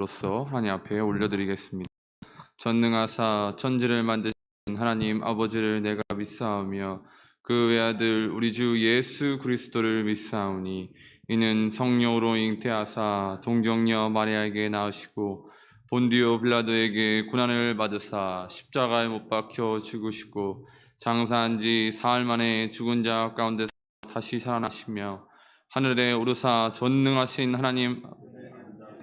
로서 하나님 앞에 올려드리겠습니다. 전능하사 천지를 만드신 하나님 아버지를 내가 믿사오며 그 외아들 우리 주 예수 그리스도를 믿사오니 이는 성령으로 잉태하사 동정녀 마리아에게 낳으시고 본디오 빌라도에게 고난을 받으사 십자가에 못 박혀 죽으시고 장사한 지 사흘 만에 죽은 자 가운데서 다시 살아나시며 하늘에 오르사 전능하신 하나님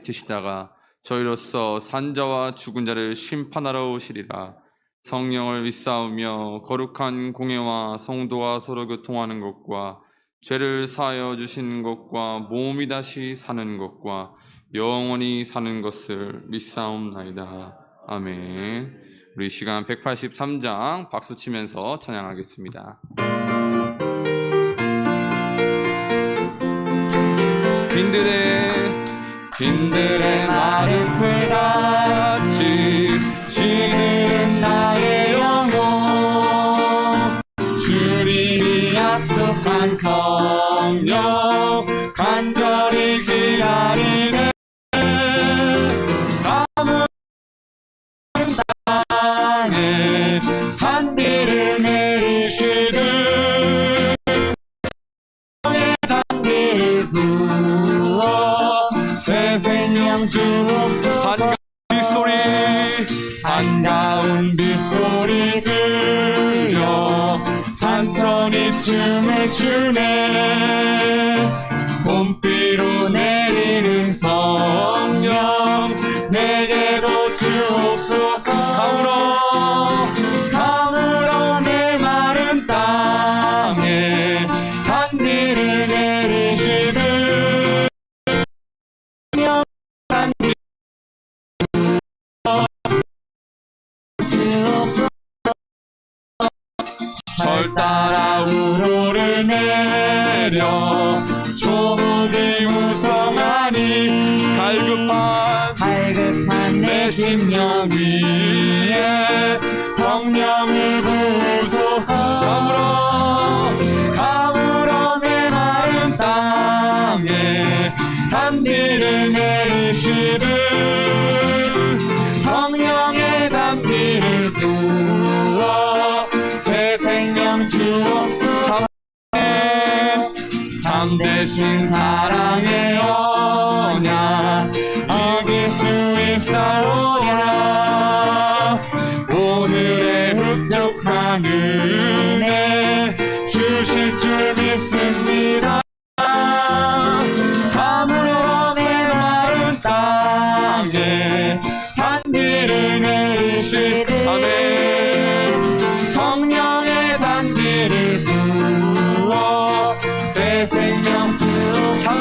계시다가 저희로서 산자와 죽은 자를 심판하러 오시리라. 성령을 믿사오며 거룩한 공예와 성도가 서로 교통하는 것과 죄를 사하여 주시는 것과 몸이 다시 사는 것과 영원히 사는 것을 믿사옵나이다. 아멘. 우리 시간 183장 박수치면서 찬양하겠습니다. 빈들의 마른 풀같이 시들은 나의 영혼 주님이 약속한 성령 간절히 기다리네. 가물은 땅에 단비를 내리시듯 단비를 부어 새 생명 주옵소서. 반가운 빗소리 들려 산천이 춤을 추네. 봄비로 내리는 성령 내게도 주옵소서. 가물어 내 마른 땅에 단비를 내리시듯 절 따라 우로를 내려 조목이 우성하니 갈급한 내 심령 위에 성령을 부으소서. 가물어 내 마른 땅에 단비를 내리시듯 성령의 단비를 부어 새 생명 주옵소서. 참되신 사랑의 언약 이길 수 있사오랴. 오늘의 흡족한 은혜 주실 줄 믿습니다. 가물어 내 마른 땅에 단비를 내리시듯 성령의 단비를 부어 새 생명 주옵소서.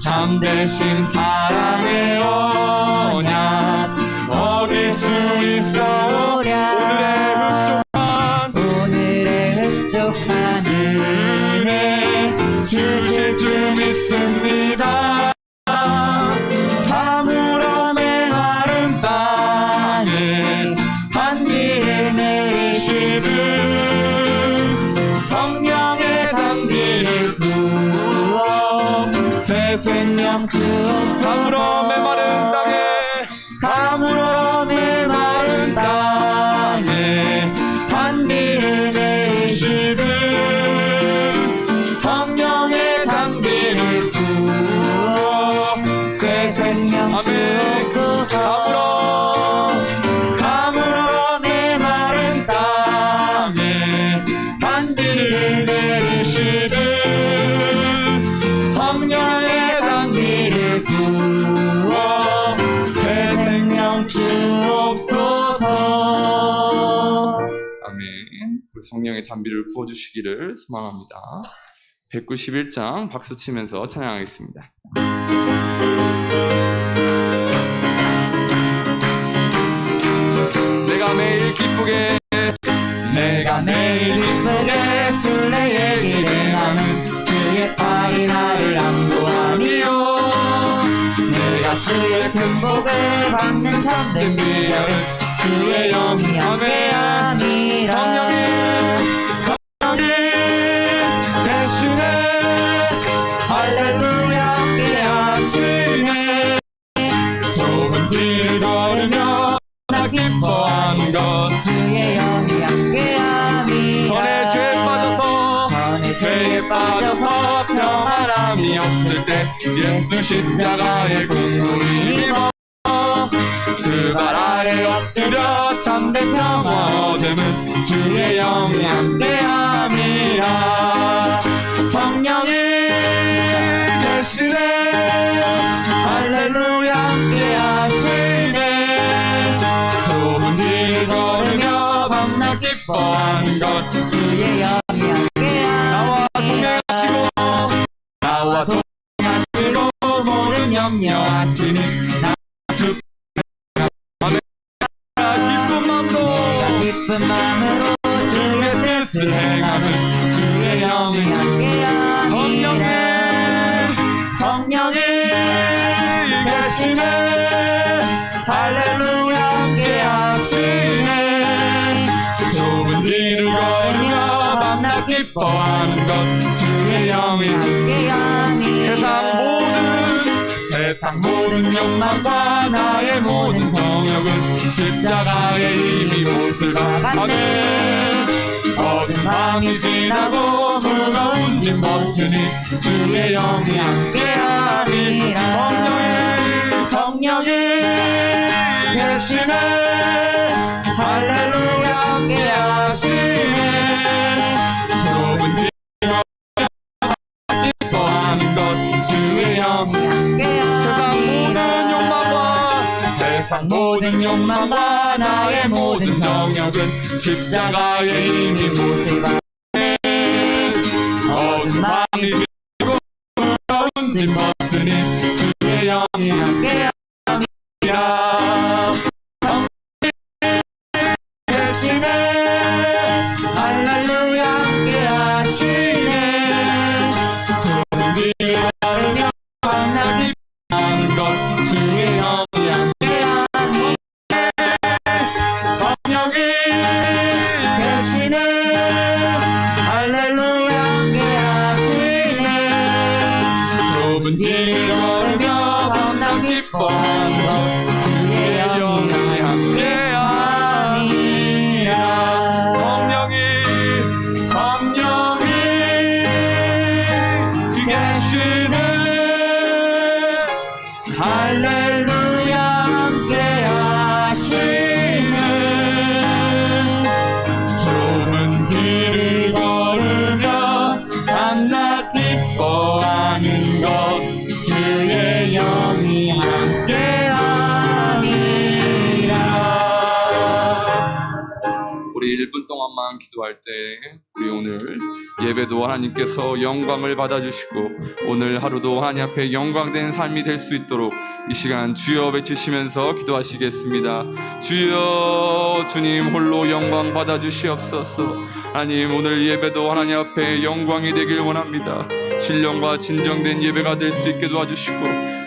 참되신 사랑의 언약 어길 수 있사오랴. 오늘의 흡족한 은혜 주실 줄 믿습니다. 가물어 내 마른 땅에 단비를 내리시듯 성령의 단비를 부어 새 생명 주옵소서. 가물어 내 마른 땅에 단비를 내리시듯 성령의 단비를 부어 새 생명 주옵소서. 가물어 내 마른 땅에 단비를 내리시듯 성령의 단비를 부어 새 생명 주옵소서. 아멘. 우리 성령의 단비를 부어주시기를 소망합니다. 191장 박수치면서 찬양하겠습니다. 내가 매일 기쁘게 술래 얘기를 하는 주의 팔이 나를 안도하니요. 내가 주의 큰 복을 받는 참된 비결은 주의 영이 함께함이라. 성령이 대신에 할렐루야 함께하시네. 나 기뻐하는 것 주의 영이 함께함이라 전에 죄에 빠져서 평안함이 없을 때 예수 십자가의 공로를 입어 그 발 아래 엎드려 참된 평화 얻음은 주의 영이 함께함이라 성령이 대신에 할렐루야 함께하시네 좁은 길 걸으며 밤낮 기뻐하는 것 주의 영이 함께함이라 나와 동행하시고 모든 염려하시니 기쁜 마음으로 주의 뜻을 행하는 주의 영이 함께함이라 성령이 계시네 할렐루야 함께하시네 좁은 길을 걸으며 밤낮 기뻐하는 것 주의 영이 함께함이라 세상 모든 욕망과 나의 모든 정욕은 십자가의 이미 못을 박았네 어두운 밤이 지나고 무거운 짐 벗으니 주의 영이 함께하리라 성령이 계시네 할렐루야 함께하시네 좁은 길 기뻐하는 것 주의 영이 세상 모든 욕망과 나의 모든 정욕은 십자가의 이미 못을 박네 어두운 밤이 지고 무거운 짐 벗으니 주의 영이 함께함이라 성령이 계시네 할렐루야 함께하시네 좁은 길 걸으며 밤낮 기뻐하는 것 주의 영이 좁은 길 걸으며 밤낮 기뻐하는 것 주의 영이 함께함이라 성령이 계시네 할렐루야 함께하시네 좁은 길을 걸으며 밤낮 기뻐하는 것 주의 영이 함께함이라 우리 1분 동안만 기도할 때 우리 오늘 예배도 하나님께서 영광을 받아주시고 오늘 하루도 하나님 앞에 영광된 삶이 될 수 있도록 이 시간 주여 외치시면서 기도하시겠습니다. 주여 주님 홀로 영광 받아주시옵소서. 하나님 오늘 예배도 하나님 앞에 영광이 되길 원합니다. 신령과 진정된 예배가 될 수 있게 도와주시고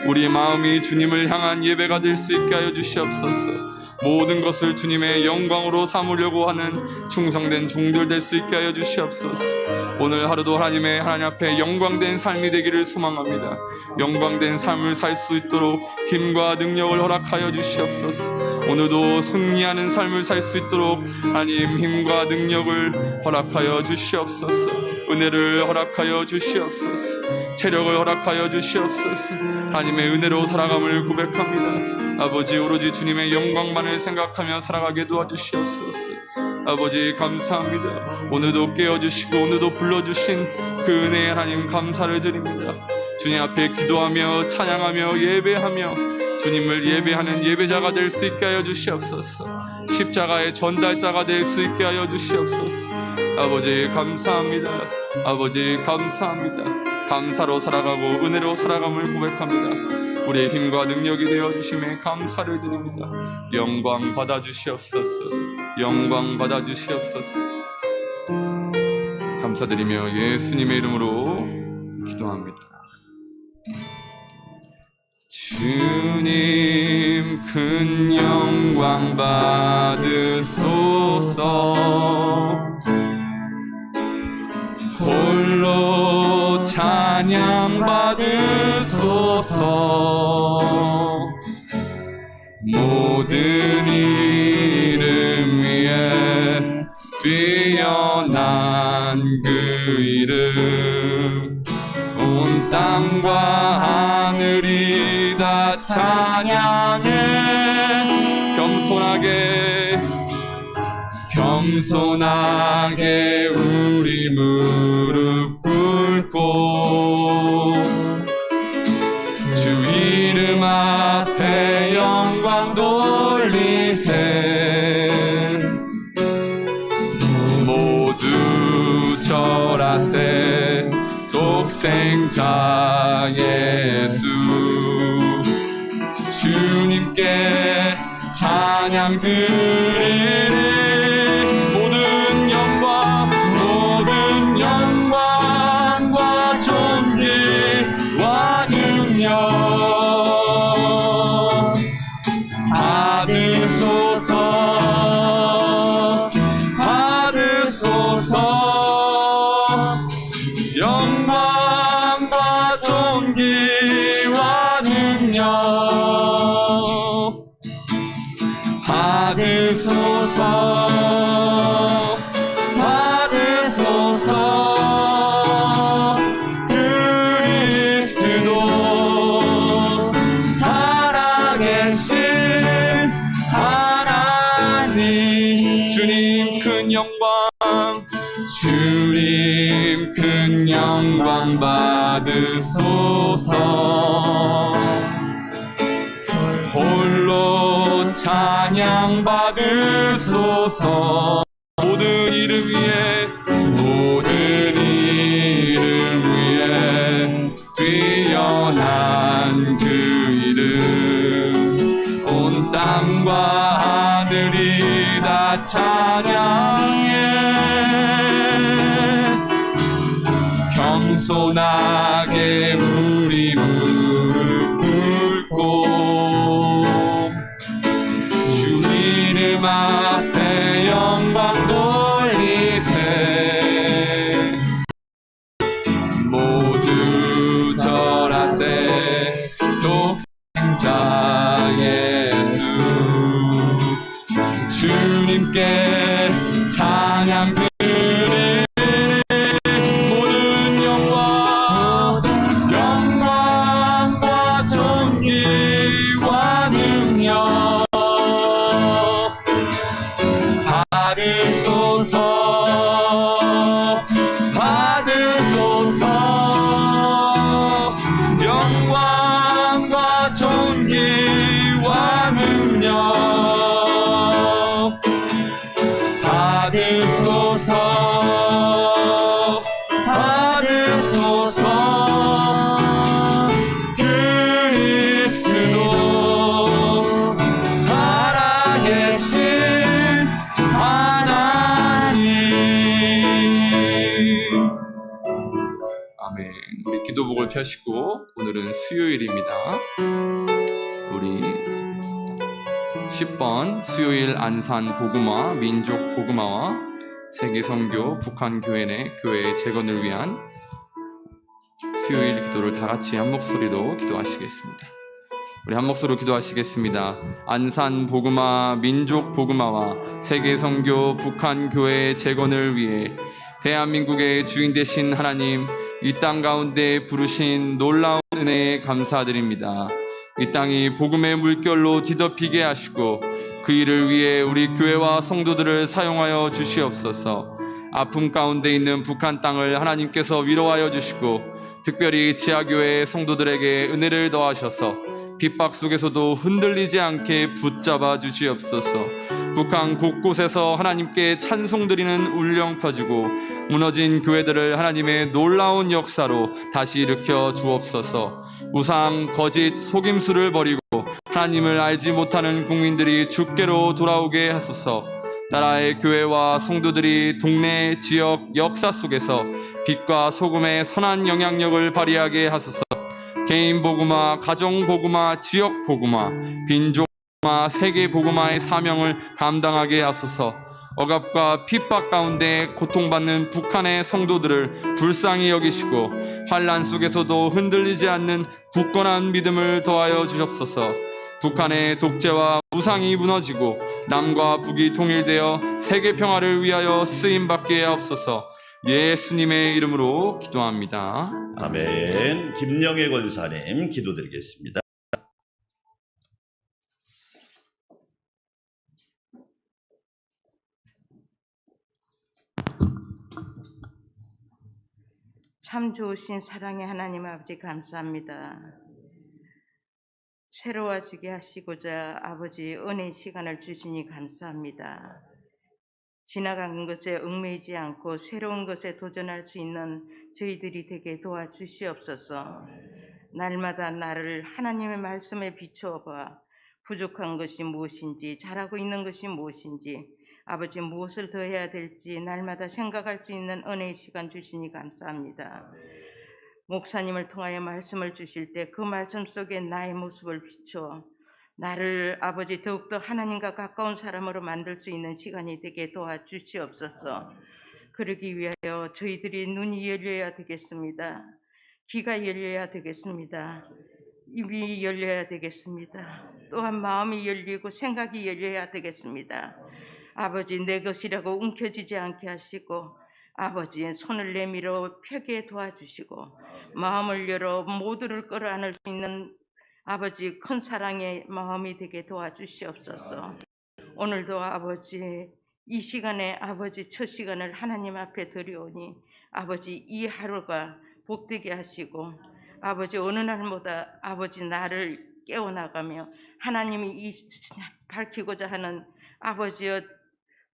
우리 마음이 주님을 향한 예배가 될 수 있게 하여 주시옵소서. 모든 것을 주님의 영광으로 삼으려고 하는 충성된 종들 될 수 있게 하여 주시옵소서. 오늘 하루도 하나님 앞에 영광된 삶이 되기를 소망합니다. 영광된 삶을 살 수 있도록 힘과 능력을 허락하여 주시옵소서. 오늘도 승리하는 삶을 살 수 있도록 하나님 힘과 능력을 허락하여 주시옵소서. 은혜를 허락하여 주시옵소서. 체력을 허락하여 주시옵소서. 하나님의 은혜로 살아감을 고백합니다. 아버지 오로지 주님의 영광만을 생각하며 살아가게 도와주시옵소서. 아버지 감사합니다. 오늘도 깨워주시고 오늘도 불러주신 그 은혜에 하나님 감사를 드립니다. 주님 앞에 기도하며 찬양하며 예배하며 주님을 예배하는 예배자가 될 수 있게 하여 주시옵소서. 십자가의 전달자가 될 수 있게 하여 주시옵소서. 아버지 감사합니다. 아버지 감사합니다. 감사로 살아가고 은혜로 살아감을 고백합니다. 우리의 힘과 능력이 되어주심에 감사를 드립니다. 영광 받아주시옵소서. 영광 받아주시옵소서. 감사드리며 예수님의 이름으로 기도합니다. 주님 큰 영광 받으소서. 홀로 찬양 받으소서. 모든 이 다 찬양해. 겸손하게 우리 무릎 꿇고 주 이름 앞에 영광 돌리세. 모두 절하세. 독생자 예수 주님께 찬양 드리리. 모든 영광과 존귀와 능력 받으소서. 영광과 존귀와 능력 받으소서. 그리스도 살아계신 하나님. 주님 큰 영광 받으소서. 홀로 찬양 받으소서. 모든 이름 위에 뛰어난 그 이름. 온 땅과 하늘이 다 찬양해. 겸손하게 우리 무릎 꿇고 주 이름 앞에 영광 돌리세. 모두 절하세. 독생자 예수 주님께 찬양 드리리. 모든 영광과 존귀와 능력 받으소서. 영광과 존귀와 능력 받으소서. 그리스도 살아계신 하나님. 아멘. 우리 기도복을 펴시고 오늘은 수요일입니다. 우리 10번 수요일 안산 복음화 민족 복음화와 세계선교 북한교회 내 교회의 재건을 위한 수요일 기도를 다 같이 한 목소리로 기도하시겠습니다. 우리 한 목소리로 기도하시겠습니다. 안산 복음화 민족 복음화와 세계선교 북한교회의 재건을 위해 대한민국의 주인 되신 하나님, 이 땅 가운데 부르신 놀라운 은혜에 감사드립니다. 이 땅이 복음의 물결로 뒤덮이게 하시고 그 일을 위해 우리 교회와 성도들을 사용하여 주시옵소서. 아픔 가운데 있는 북한 땅을 하나님께서 위로하여 주시고 특별히 지하교회 성도들에게 은혜를 더하셔서 핍박 속에서도 흔들리지 않게 붙잡아 주시옵소서. 북한 곳곳에서 하나님께 찬송드리는 울령 펴지고 무너진 교회들을 하나님의 놀라운 역사로 다시 일으켜 주옵소서. 우상, 거짓, 속임수를 버리고 하나님을 알지 못하는 국민들이 주께로 돌아오게 하소서. 나라의 교회와 성도들이 동네, 지역, 역사 속에서 빛과 소금의 선한 영향력을 발휘하게 하소서. 개인 복음화, 가정 복음화, 지역 복음화, 빈족 복음화, 세계 복음화의 사명을 감당하게 하소서. 억압과 핍박 가운데 고통받는 북한의 성도들을 불쌍히 여기시고 환난 속에서도 흔들리지 않는 굳건한 믿음을 더하여 주옵소서. 북한의 독재와 우상이 무너지고 남과 북이 통일되어 세계 평화를 위하여 쓰임받게 하옵소서. 예수님의 이름으로 기도합니다. 아멘. 김영애 권사님 기도드리겠습니다. 참 좋으신 사랑의 하나님 아버지 감사합니다. 새로워지게 하시고자 아버지 은혜의 시간을 주시니 감사합니다. 지나간 것에 얽매이지 않고 새로운 것에 도전할 수 있는 저희들이 되게 도와주시옵소서. 날마다 나를 하나님의 말씀에 비추어 봐 부족한 것이 무엇인지 잘하고 있는 것이 무엇인지 아버지 무엇을 더 해야 될지 날마다 생각할 수 있는 은혜의 시간 주시니 감사합니다. 목사님을 통하여 말씀을 주실 때 그 말씀 속에 나의 모습을 비추어 나를 아버지 더욱더 하나님과 가까운 사람으로 만들 수 있는 시간이 되게 도와주시옵소서. 그러기 위하여 저희들이 눈이 열려야 되겠습니다. 귀가 열려야 되겠습니다. 입이 열려야 되겠습니다. 또한 마음이 열리고 생각이 열려야 되겠습니다. 아버지 내 것이라고 움켜쥐지 않게 하시고 아버지의 손을 내밀어 펴게 도와주시고 마음을 열어 모두를 끌어안을 수 있는 아버지 큰 사랑의 마음이 되게 도와주시옵소서. 오늘도 아버지 이 시간에 아버지 첫 시간을 하나님 앞에 드려오니 아버지 이 하루가 복되게 하시고 아버지 어느 날보다 아버지 나를 깨어나가며 하나님이 밝히고자 하는 아버지의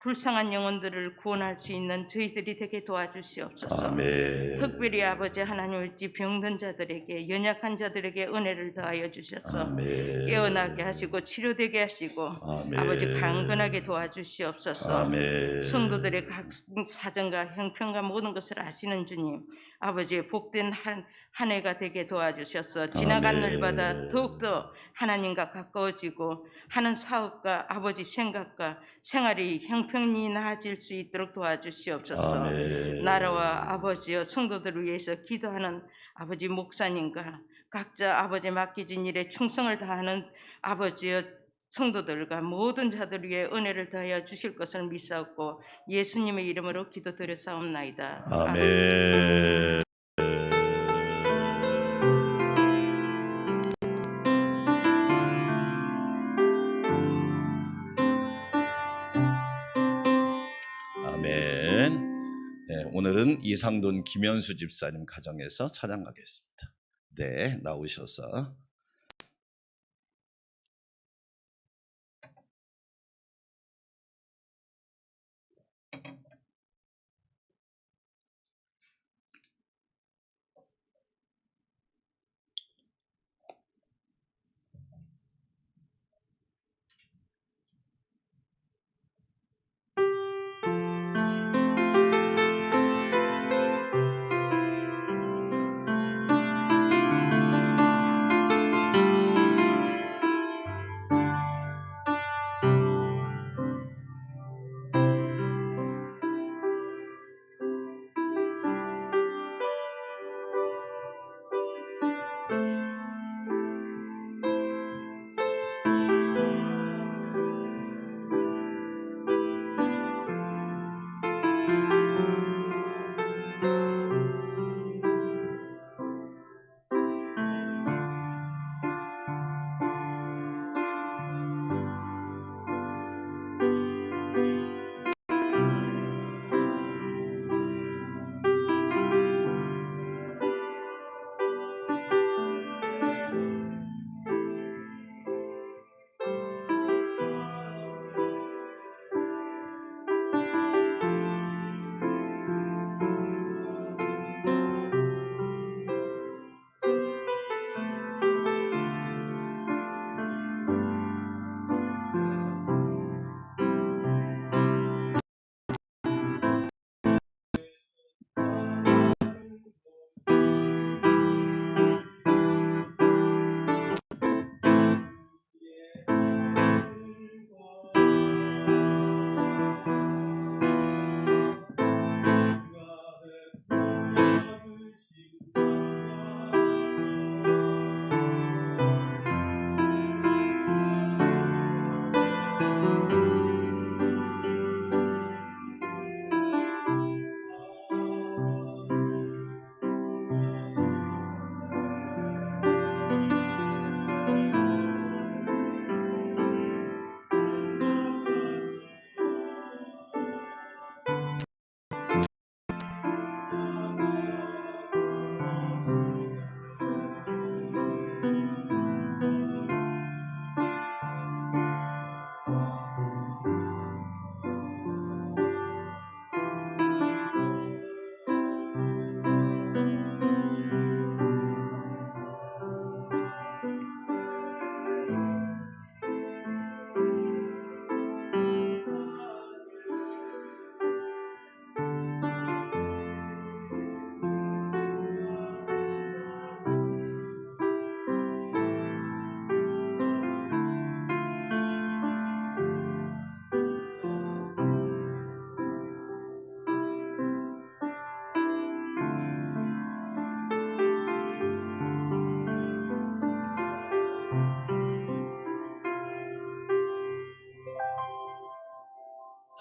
불쌍한 영혼들을 구원할 수 있는 저희들이 되게 도와주시옵소서. 아멘. 특별히 아버지 하나님 병든 자들에게 연약한 자들에게 은혜를 더하여 주셔서 아멘. 깨어나게 하시고 치료되게 하시고 아멘. 아버지 강건하게 도와주시옵소서. 아멘. 성도들의 각 사정과 형편과 모든 것을 아시는 주님 아버지의 복된 한 해가 되게 도와주셔서 지나간 아멘. 날마다 더욱더 하나님과 가까워지고 하는 사업과 아버지 생각과 생활이 형편이 나아질 수 있도록 도와주시옵소서. 아멘. 나라와 아버지여 성도들을 위해서 기도하는 아버지 목사님과 각자 아버지 맡기진 일에 충성을 다하는 아버지여 성도들과 모든 자들 위해 은혜를 더하여 주실 것을 믿사옵고 예수님의 이름으로 기도드렸사옵나이다. 아멘. 아멘. 네, 오늘은 이상돈 김현수 집사님 가정에서 찬양하겠습니다. 네, 나오셔서.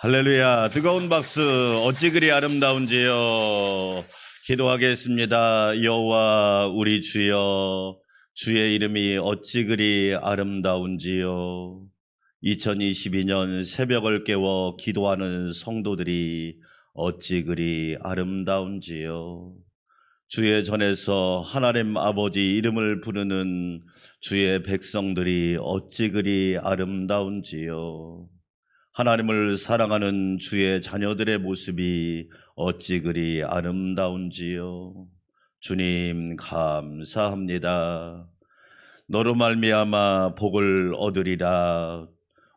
할렐루야. 뜨거운 박수. 어찌 그리 아름다운지요. 기도하겠습니다. 여호와 우리 주여, 주의 이름이 어찌 그리 아름다운지요. 2022년 새벽을 깨워 기도하는 성도들이 어찌 그리 아름다운지요. 주의 전에서 하나님 아버지 이름을 부르는 주의 백성들이 어찌 그리 아름다운지요. 하나님을 사랑하는 주의 자녀들의 모습이 어찌 그리 아름다운지요. 주님 감사합니다. 너로 말미암아 복을 얻으리라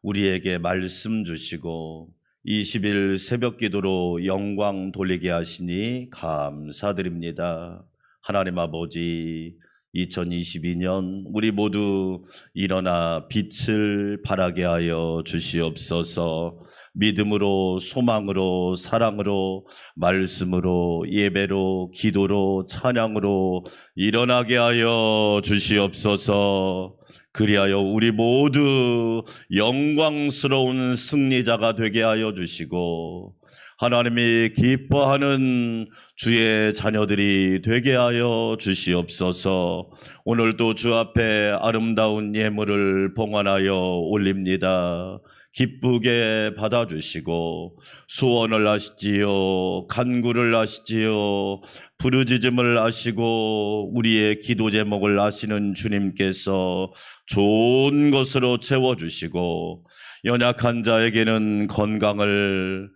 우리에게 말씀 주시고 20일 새벽 기도로 영광 돌리게 하시니 감사드립니다. 하나님 아버지, 2022년 우리 모두 일어나 빛을 발하게 하여 주시옵소서. 믿음으로, 소망으로, 사랑으로, 말씀으로, 예배로, 기도로, 찬양으로 일어나게 하여 주시옵소서. 그리하여 우리 모두 영광스러운 승리자가 되게 하여 주시고 하나님이 기뻐하는 주의 자녀들이 되게 하여 주시옵소서. 오늘도 주 앞에 아름다운 예물을 봉헌하여 올립니다. 기쁘게 받아주시고 소원을 하시지요, 간구를 하시지요, 부르짖음을 하시고 우리의 기도 제목을 아시는 주님께서 좋은 것으로 채워주시고 연약한 자에게는 건강을,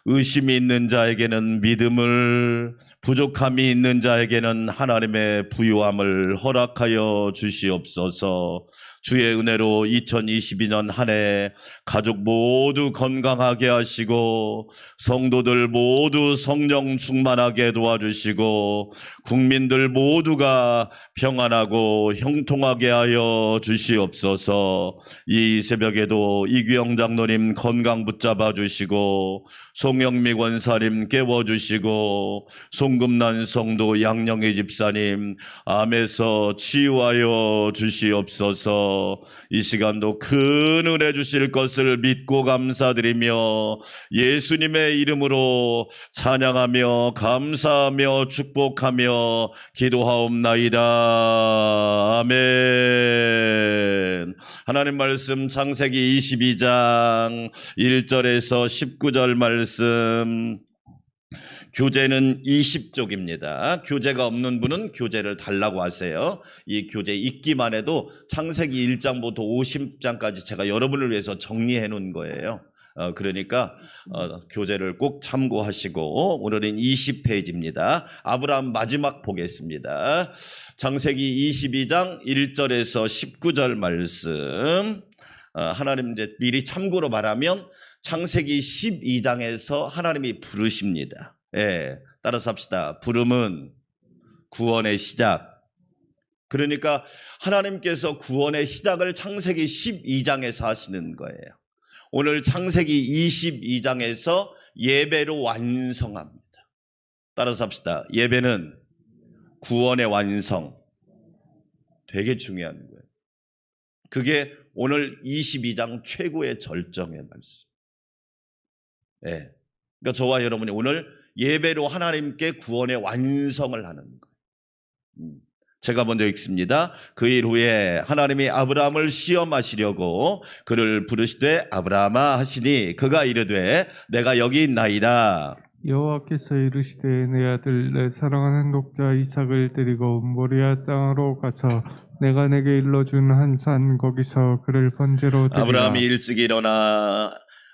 의심이 있는 자에게는 믿음을, 부족함이 있는 자에게는 하나님의 부유함을 허락하여 주시옵소서. 주의 은혜로 2022년 한 해 가족 모두 건강하게 하시고 성도들 모두 성령 충만하게 도와주시고 국민들 모두가 평안하고 형통하게 하여 주시옵소서. 이 새벽에도 이규영 장로님 건강 붙잡아 주시고 송영미 권사님 깨워주시고 송금난 성도 양영희 집사님 암에서 치유하여 주시옵소서. 이 시간도 큰 은혜 주실 것을 믿고 감사드리며 예수님의 이름으로 찬양하며 감사하며 축복하며 기도하옵나이다. 아멘. 하나님 말씀 창세기 22장 1절에서 19절 말씀, 교재는 20쪽입니다. 교재가 없는 분은 교재를 달라고 하세요. 이 교재 읽기만 해도 창세기 1장부터 50장까지 제가 여러분을 위해서 정리해 놓은 거예요. 그러니까 교재를 꼭 참고하시고 오늘은 20페이지입니다. 아브라함 마지막 보겠습니다. 창세기 22장 1절에서 19절 말씀. 하나님 이제 미리 참고로 말하면 창세기 12장에서 하나님이 부르십니다. 예, 따라서 합시다. 부름은 구원의 시작. 그러니까 하나님께서 구원의 시작을 창세기 12장에서 하시는 거예요. 오늘 창세기 22장에서 예배로 완성합니다. 따라서 합시다. 예배는 구원의 완성. 되게 중요한 거예요. 그게 오늘 22장 최고의 절정의 말씀. 예. 그러니까 저와 여러분이 오늘 예배로 하나님께 구원의 완성을 하는 거예요. 제가 먼저 읽습니다. 그 일 후에 하나님이 아브라함을 시험하시려고 그를 부르시되 아브라함아 하시니 그가 이르되 내가 여기 있나이다. 여호와께서 이르시되 내 아들 내 사랑하는 독자 이삭을 데리고 모리아 땅으로 가서 내가 내게 일러준 한 산 거기서 그를 번제로 드리라. 아브라함이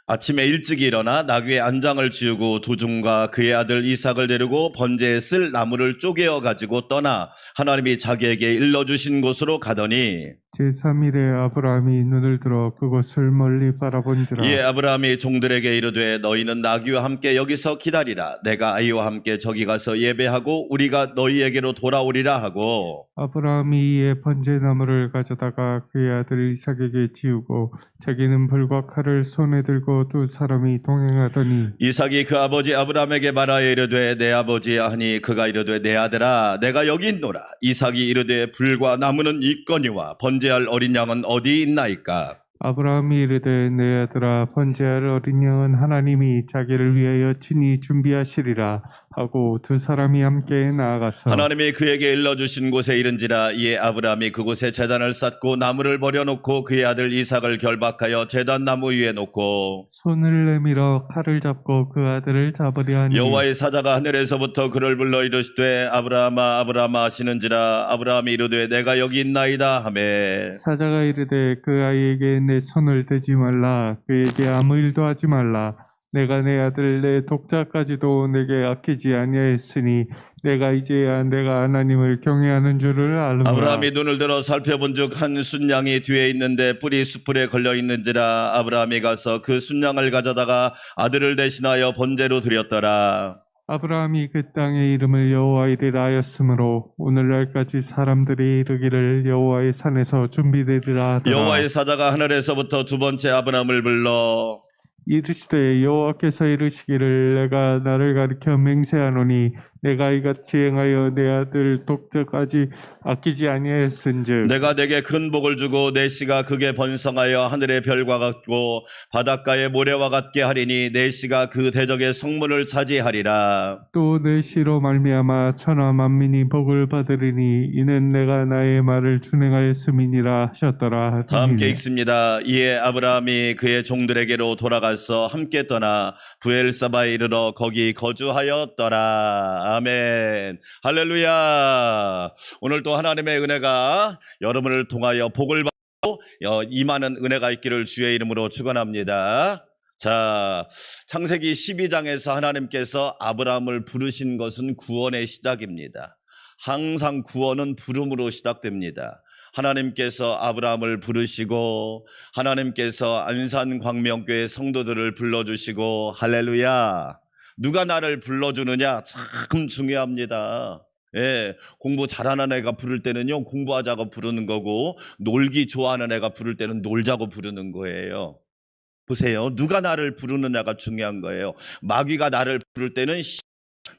아침에 일찍 일어나 나귀의 안장을 지우고 두중과 그의 아들 이삭을 데리고 번제에 쓸 나무를 쪼개어 가지고 떠나 하나님이 자기에게 일러주신 곳으로 가더니 제3일에 아브라함이 눈을 들어 그곳을 멀리 바라본지라. 이에 아브라함이 종들에게 이르되 너희는 나귀와 함께 여기서 기다리라. 내가 아이와 함께 저기 가서 예배하고 우리가 너희에게로 돌아오리라 하고 아브라함이 이에 번제나무를 가져다가 그의 아들 이삭에게 지우고 자기는 불과 칼을 손에 들고 두 사람이 동행하더니 이삭이 그 아버지 아브라함에게 말하여 이르되 내 아버지야 하니 그가 이르되 내 아들아 내가 여기 있노라. 이삭이 이르되 불과 나무는 있거니와 번제할 어린 양은 어디 있나이까. 아브라함이 이르되 내 아들아 번제할 어린 양은 하나님이 자기를 위하여 친히 준비하시리라 하고 두 사람이 함께 나아가서 하나님이 그에게 일러주신 곳에 이른지라. 이에 아브라함이 그곳에 제단을 쌓고 나무를 버려놓고 그의 아들 이삭을 결박하여 제단 나무 위에 놓고 손을 내밀어 칼을 잡고 그 아들을 잡으려 하니 여호와의 사자가 하늘에서부터 그를 불러 이르시되 아브라함아 아브라함아 하시는지라. 아브라함이 이르되 내가 여기 있나이다 하매 사자가 이르되 그 아이에게 내 손을 대지 말라 그에게 아무 일도 하지 말라 내가 내 아들 내 독자까지도 내게 아끼지 아니하였으니 내가 이제야 내가 하나님을 경외하는 줄을 알므라. 아브라함이 눈을 들어 살펴본즉 한 순양이 뒤에 있는데 뿔이 숯불에 걸려 있는지라. 아브라함이 가서 그 순양을 가져다가 아들을 대신하여 번제로 드렸더라. 아브라함이 그 땅의 이름을 여호와 이르라 하였으므로 오늘날까지 사람들이 이르기를 여호와의 산에서 준비되리라 하더라. 여호와의 사자가 하늘에서부터 두 번째 아브라함을 불러 이르시되 여호와께서 이르시기를 내가 나를 가리켜 맹세하노니 내가 이같이 행하여 내 아들 독자까지 아끼지 아니하였은즉 내가 내게 큰 복을 주고 내 씨가 극에 번성하여 하늘의 별과 같고 바닷가의 모래와 같게 하리니 내 씨가 그 대적의 성문을 차지하리라. 또 내 씨로 말미암아 천하 만민이 복을 받으리니 이는 내가 나의 말을 준행하였음이니라 하셨더라. 다 함께 읽습니다. 이에 아브라함이 그의 종들에게로 돌아가서 함께 떠나 부엘사바에 이르러 거기 거주하였더라. 아멘. 할렐루야. 오늘 또 하나님의 은혜가 여러분을 통하여 복을 받고 임하는 은혜가 있기를 주의 이름으로 축원합니다. 자, 창세기 12장에서 하나님께서 아브라함을 부르신 것은 구원의 시작입니다. 항상 구원은 부름으로 시작됩니다. 하나님께서 아브라함을 부르시고 하나님께서 안산광명교회 성도들을 불러주시고 할렐루야. 누가 나를 불러주느냐 참 중요합니다. 예, 공부 잘하는 애가 부를 때는요 공부하자고 부르는 거고 놀기 좋아하는 애가 부를 때는 놀자고 부르는 거예요. 보세요. 누가 나를 부르느냐가 중요한 거예요. 마귀가 나를 부를 때는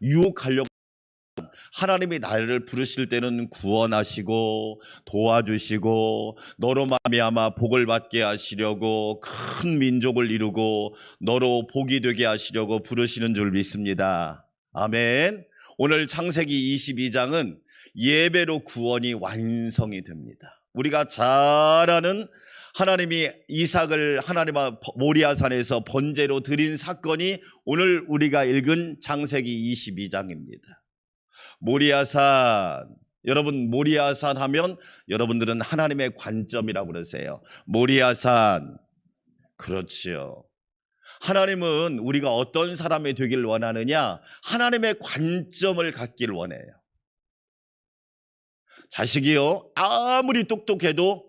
유혹하려고, 하나님이 나를 부르실 때는 구원하시고 도와주시고 너로 말미암아 복을 받게 하시려고 큰 민족을 이루고 너로 복이 되게 하시려고 부르시는 줄 믿습니다. 아멘. 오늘 창세기 22장은 예배로 구원이 완성이 됩니다. 우리가 잘 아는 하나님이 이삭을 하나님 앞 모리아산에서 번제로 드린 사건이 오늘 우리가 읽은 창세기 22장입니다. 모리아산, 여러분 모리아산 하면 여러분들은 하나님의 관점이라고 그러세요. 모리아산, 그렇지요. 하나님은 우리가 어떤 사람이 되길 원하느냐? 하나님의 관점을 갖길 원해요. 자식이요, 아무리 똑똑해도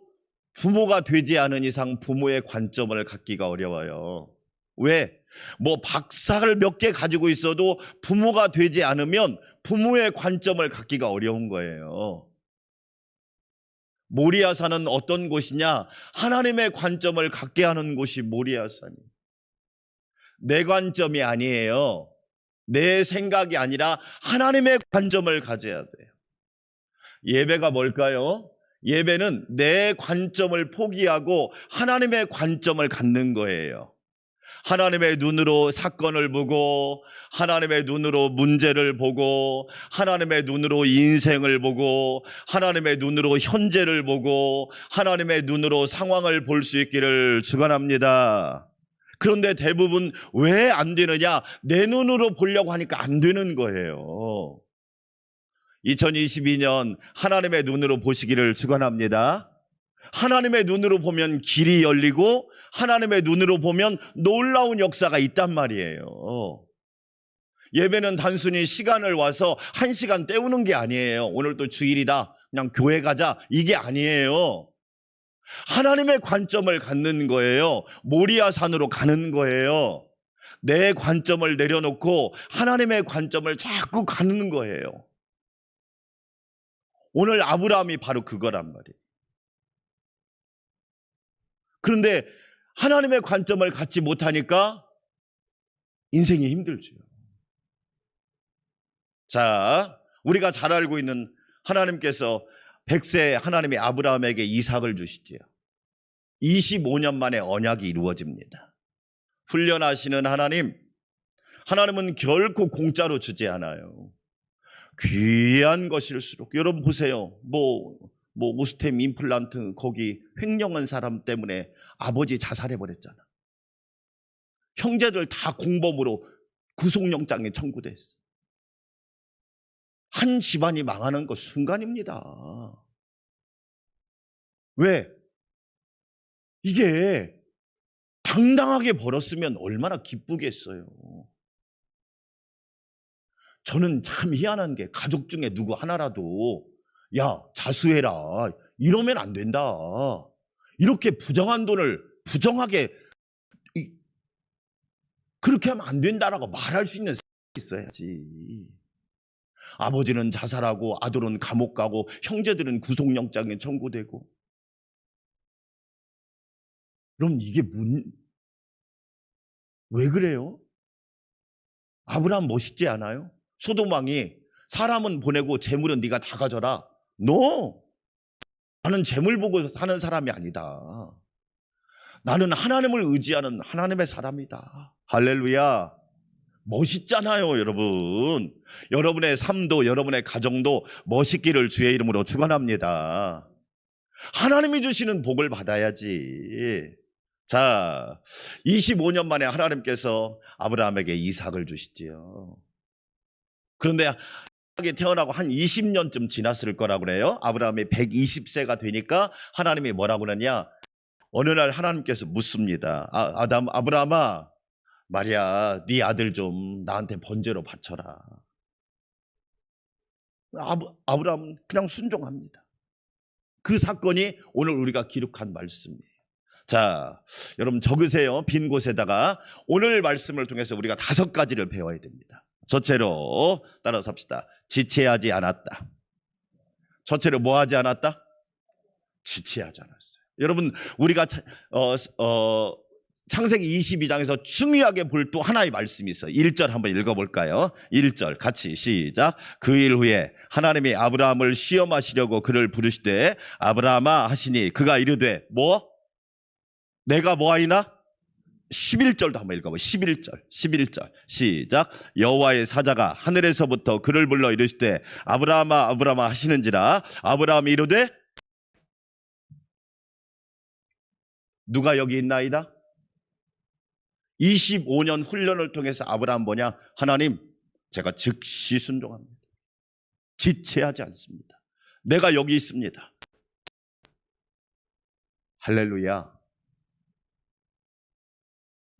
부모가 되지 않은 이상 부모의 관점을 갖기가 어려워요. 왜? 뭐 박사를 몇 개 가지고 있어도 부모가 되지 않으면 부모의 관점을 갖기가 어려운 거예요. 모리아산은 어떤 곳이냐? 하나님의 관점을 갖게 하는 곳이 모리아산이에요. 내 관점이 아니에요. 내 생각이 아니라 하나님의 관점을 가져야 돼요. 예배가 뭘까요? 예배는 내 관점을 포기하고 하나님의 관점을 갖는 거예요. 하나님의 눈으로 사건을 보고 하나님의 눈으로 문제를 보고 하나님의 눈으로 인생을 보고 하나님의 눈으로 현재를 보고 하나님의 눈으로 상황을 볼 수 있기를 축원합니다. 그런데 대부분 왜 안 되느냐? 내 눈으로 보려고 하니까 안 되는 거예요. 2022년 하나님의 눈으로 보시기를 축원합니다. 하나님의 눈으로 보면 길이 열리고 하나님의 눈으로 보면 놀라운 역사가 있단 말이에요. 예배는 단순히 시간을 와서 1시간 때우는 게 아니에요. 오늘 또 주일이다, 그냥 교회 가자, 이게 아니에요. 하나님의 관점을 갖는 거예요. 모리아산으로 가는 거예요. 내 관점을 내려놓고 하나님의 관점을 자꾸 가는 거예요. 오늘 아브라함이 바로 그거란 말이에요. 그런데 하나님의 관점을 갖지 못하니까 인생이 힘들죠. 자, 우리가 잘 알고 있는 하나님께서 100세 하나님이 아브라함에게 이삭을 주시지요. 25년 만에 언약이 이루어집니다. 훈련하시는 하나님은 결코 공짜로 주지 않아요. 귀한 것일수록. 여러분 보세요. 오스템 임플란트 거기 횡령한 사람 때문에 아버지 자살해버렸잖아. 형제들 다 공범으로 구속영장에 청구됐어. 한 집안이 망하는 것 순간입니다. 왜? 이게 당당하게 벌었으면 얼마나 기쁘겠어요. 저는 참 희한한 게 가족 중에 누구 하나라도 야 자수해라 이러면 안 된다. 이렇게 부정한 돈을 부정하게 그렇게 하면 안 된다라고 말할 수 있는 사람이 있어야지. 아버지는 자살하고 아들은 감옥 가고 형제들은 구속영장에 청구되고. 그럼 이게 왜 그래요? 아브라함 멋있지 않아요? 소돔 왕이 사람은 보내고 재물은 네가 다 가져라. No! 나는 재물 보고 사는 사람이 아니다. 나는 하나님을 의지하는 하나님의 사람이다. 할렐루야. 멋있잖아요, 여러분. 여러분의 삶도 여러분의 가정도 멋있기를 주의 이름으로 축원합니다. 하나님이 주시는 복을 받아야지. 자, 25년 만에 하나님께서 아브라함에게 이삭을 주시지요. 그런데 이삭이 태어나고 한 20년쯤 지났을 거라고 그래요. 아브라함이 120세가 되니까 하나님이 뭐라고 그러냐? 어느 날 하나님께서 묻습니다. 아브라함아, 말이야, 네 아들 좀 나한테 번제로 바쳐라. 아브라함은 그냥 순종합니다. 그 사건이 오늘 우리가 기록한 말씀이에요. 자, 여러분 적으세요. 빈 곳에다가 오늘 말씀을 통해서 우리가 5가지를 배워야 됩니다. 첫째로 따라서 합시다. 지체하지 않았다. 첫째로 뭐 하지 않았다? 지체하지 않았어요. 여러분 우리가 창세기 22장에서 중요하게 볼 또 하나의 말씀이 있어요. 1절 한번 읽어볼까요? 1절 같이 시작. 그 일 후에 하나님이 아브라함을 시험하시려고 그를 부르시되 아브라함아 하시니 그가 이르되 내가 뭐하이나? 11절도 한번 읽어봐요. 11절 시작. 여호와의 사자가 하늘에서부터 그를 불러 이르시되 아브라함아 아브라함아 하시는지라. 아브라함이 이르되 누가 여기 있나이다? 25년 훈련을 통해서 아브라함 뭐냐? 하나님, 제가 즉시 순종합니다. 지체하지 않습니다. 내가 여기 있습니다. 할렐루야.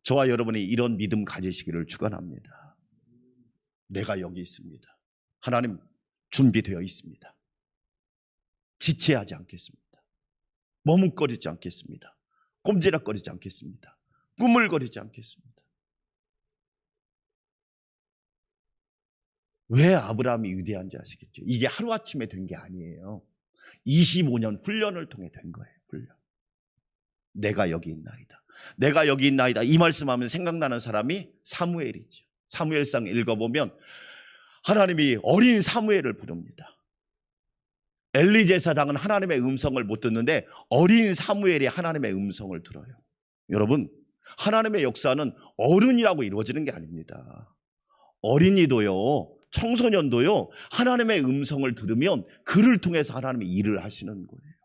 저와 여러분이 이런 믿음 가지시기를 축원합니다. 내가 여기 있습니다. 하나님 준비되어 있습니다. 지체하지 않겠습니다. 머뭇거리지 않겠습니다. 꼼지락거리지 않겠습니다. 꾸물거리지 않겠습니다. 왜 아브라함이 위대한지 아시겠죠? 이게 하루아침에 된 게 아니에요. 25년 훈련을 통해 된 거예요. 훈련. 내가 여기 있나이다. 내가 여기 있나이다. 이 말씀하면 생각나는 사람이 사무엘이죠. 사무엘상 읽어보면 하나님이 어린 사무엘을 부릅니다. 엘리 제사장은 하나님의 음성을 못 듣는데 어린 사무엘이 하나님의 음성을 들어요. 여러분, 하나님의 역사는 어른이라고 이루어지는 게 아닙니다. 어린이도요, 청소년도요, 하나님의 음성을 들으면 그를 통해서 하나님이 일을 하시는 거예요.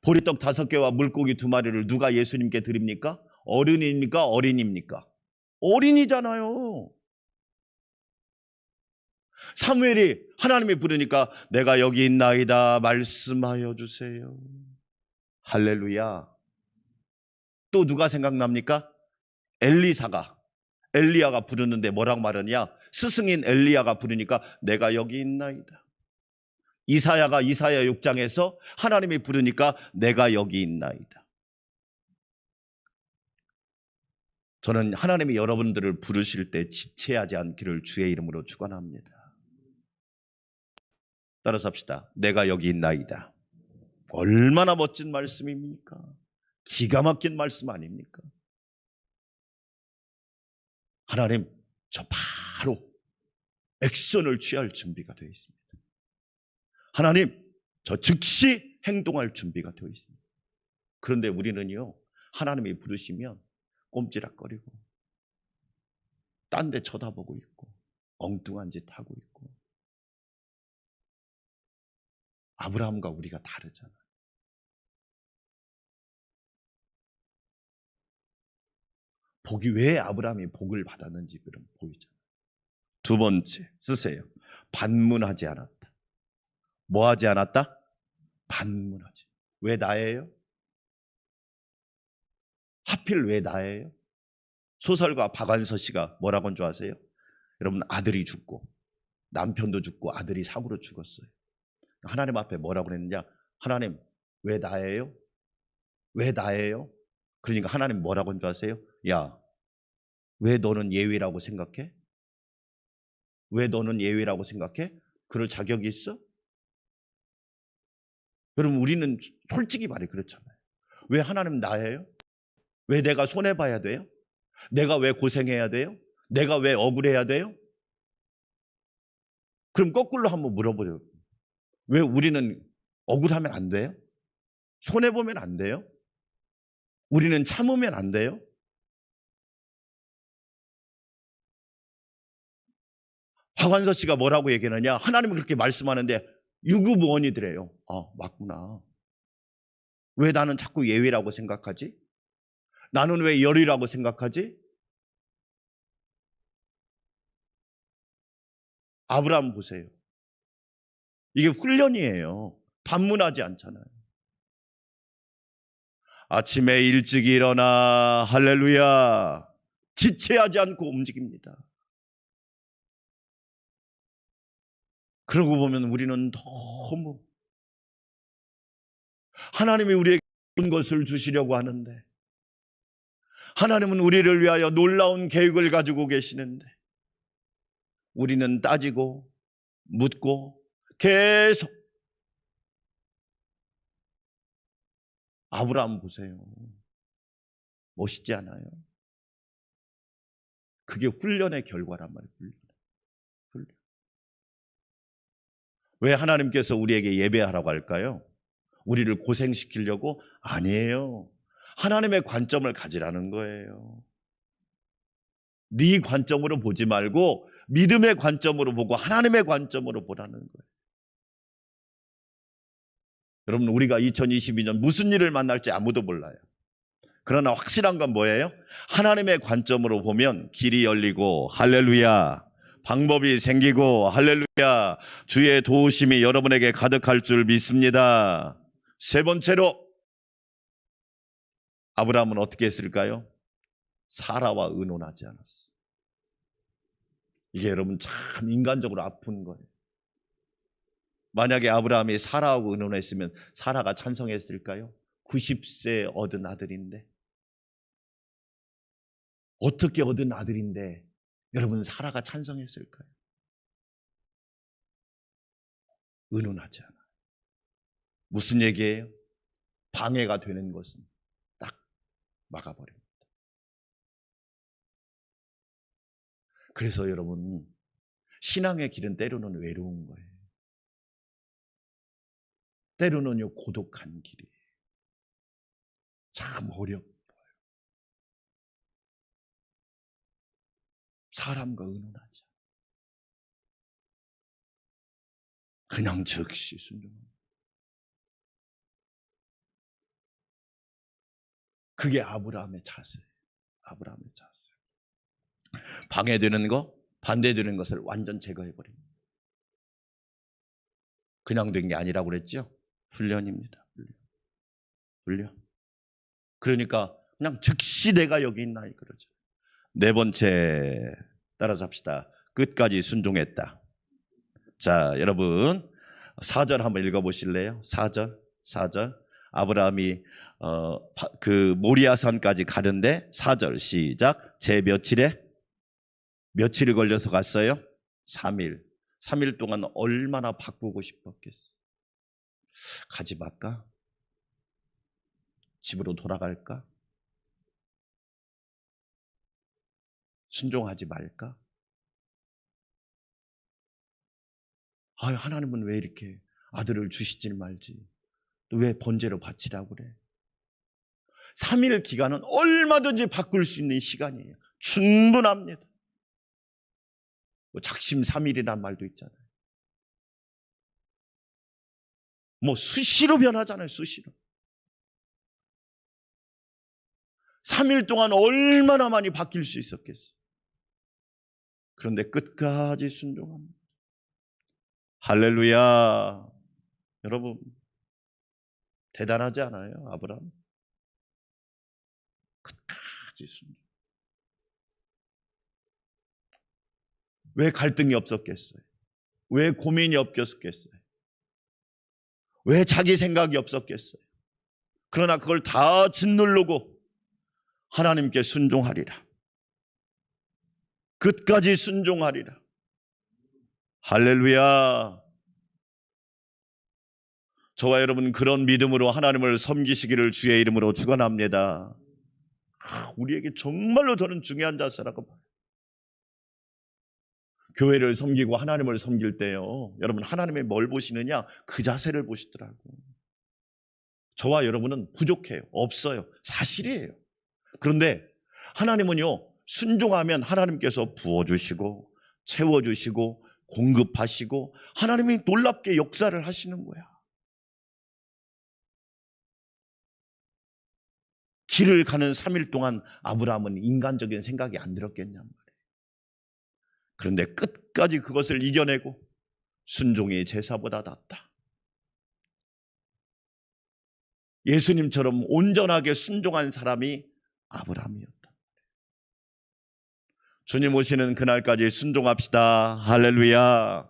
보리떡 5개와 물고기 2마리를 누가 예수님께 드립니까? 어른입니까? 어린입니까? 어린이잖아요. 사무엘이 하나님이 부르니까 내가 여기 있나이다 말씀하여 주세요. 할렐루야. 또 누가 생각납니까? 엘리야가 부르는데 뭐라고 말하냐? 스승인 엘리야가 부르니까 내가 여기 있나이다. 이사야 6장에서 하나님이 부르니까 내가 여기 있나이다. 저는 하나님이 여러분들을 부르실 때 지체하지 않기를 주의 이름으로 축원합니다. 따라서 합시다. 내가 여기 있나이다. 얼마나 멋진 말씀입니까? 기가 막힌 말씀 아닙니까? 하나님, 저 바로 액션을 취할 준비가 되어 있습니다. 하나님, 저 즉시 행동할 준비가 되어 있습니다. 그런데 우리는요, 하나님이 부르시면 꼼지락거리고 딴 데 쳐다보고 있고 엉뚱한 짓 하고 있고. 아브라함과 우리가 다르잖아요. 복이 왜 아브라함이 복을 받았는지 그럼 보이잖아요. 두 번째 쓰세요. 반문하지 않았다. 뭐 하지 않았다? 반문하지. 왜 나예요? 하필 왜 나예요? 소설가 박완서 씨가 뭐라고 한 줄 아세요? 여러분, 아들이 죽고 남편도 죽고 아들이 사고로 죽었어요. 하나님 앞에 뭐라고 그랬느냐? 하나님, 왜 나예요? 왜 나예요? 그러니까 하나님 뭐라고 한 줄 아세요? 야, 왜 너는 예외라고 생각해? 왜 너는 예외라고 생각해? 그럴 자격이 있어? 여러분, 우리는 솔직히 말해 그렇잖아요. 왜 하나님 나예요? 왜 내가 손해봐야 돼요? 내가 왜 고생해야 돼요? 내가 왜 억울해야 돼요? 그럼 거꾸로 한번 물어보려고. 왜 우리는 억울하면 안 돼요? 손해보면 안 돼요? 우리는 참으면 안 돼요? 박완서 씨가 뭐라고 얘기하느냐? 하나님이 그렇게 말씀하는데 유구무원이더래요. 아, 맞구나. 왜 나는 자꾸 예외라고 생각하지? 나는 왜 열이라고 생각하지? 아브라함 보세요. 이게 훈련이에요. 반문하지 않잖아요. 아침에 일찍 일어나 할렐루야 지체하지 않고 움직입니다. 그러고 보면 우리는 너무 하나님이 우리에게 좋은 것을 주시려고 하는데, 하나님은 우리를 위하여 놀라운 계획을 가지고 계시는데 우리는 따지고 묻고 계속. 아브라함 보세요. 멋있지 않아요? 그게 훈련의 결과란 말이에요. 훈련. 왜 하나님께서 우리에게 예배하라고 할까요? 우리를 고생시키려고? 아니에요. 하나님의 관점을 가지라는 거예요. 네 관점으로 보지 말고 믿음의 관점으로 보고 하나님의 관점으로 보라는 거예요. 여러분, 우리가 2022년 무슨 일을 만날지 아무도 몰라요. 그러나 확실한 건 뭐예요? 하나님의 관점으로 보면 길이 열리고 할렐루야, 방법이 생기고 할렐루야, 주의 도우심이 여러분에게 가득할 줄 믿습니다. 세 번째로 아브라함은 어떻게 했을까요? 사라와 의논하지 않았어. 이게 여러분 참 인간적으로 아픈 거예요. 만약에 아브라함이 사라하고 의논했으면 사라가 찬성했을까요? 90세 얻은 아들인데, 어떻게 얻은 아들인데 여러분 사라가 찬성했을까요? 의논하지 않아요. 무슨 얘기예요? 방해가 되는 것은 딱 막아버립니다. 그래서 여러분, 신앙의 길은 때로는 외로운 거예요. 때로는요, 고독한 길이에요. 참 어렵고요. 사람과 의논하지 않아요. 그냥 즉시 순종합니다. 그게 아브라함의 자세예요. 아브라함의 자세. 방해되는 거, 반대되는 것을 완전 제거해버립니다. 그냥 된 게 아니라고 그랬죠? 훈련입니다. 훈련. 그러니까 그냥 즉시 내가 여기 있나 이거죠. 네 번째, 따라서 합시다. 끝까지 순종했다. 자, 여러분 4절 한번 읽어보실래요? 4절. 아브라함이 그 모리아산까지 가는데 4절 시작. 제 며칠이 걸려서 갔어요? 3일. 3일 동안 얼마나 바꾸고 싶었겠어. 가지 말까? 집으로 돌아갈까? 순종하지 말까? 하나님은 왜 이렇게 아들을 주시질 말지? 또 왜 번제로 바치라고 그래? 3일 기간은 얼마든지 바꿀 수 있는 시간이에요. 충분합니다. 뭐 작심 3일이란 말도 있잖아요. 뭐 수시로 변하잖아요. 수시로. 3일 동안 얼마나 많이 바뀔 수 있었겠어요. 그런데 끝까지 순종합니다. 할렐루야. 여러분 대단하지 않아요? 아브라함 끝까지 순종. 왜 갈등이 없었겠어요? 왜 고민이 없겠어요? 왜 자기 생각이 없었겠어요? 그러나 그걸 다 짓누르고 하나님께 순종하리라. 끝까지 순종하리라. 할렐루야. 저와 여러분 그런 믿음으로 하나님을 섬기시기를 주의 이름으로 축원합니다. 우리에게 정말로 저는 중요한 자세라고 봐요. 교회를 섬기고 하나님을 섬길 때요, 여러분 하나님이 뭘 보시느냐? 그 자세를 보시더라고. 저와 여러분은 부족해요. 없어요. 사실이에요. 그런데 하나님은요, 순종하면 하나님께서 부어주시고 채워주시고 공급하시고 하나님이 놀랍게 역사를 하시는 거야. 길을 가는 3일 동안 아브라함은 인간적인 생각이 안 들었겠냔 말이에요. 그런데 끝까지 그것을 이겨내고 순종이 제사보다 낫다. 예수님처럼 온전하게 순종한 사람이 아브라함이었다. 주님 오시는 그날까지 순종합시다. 할렐루야.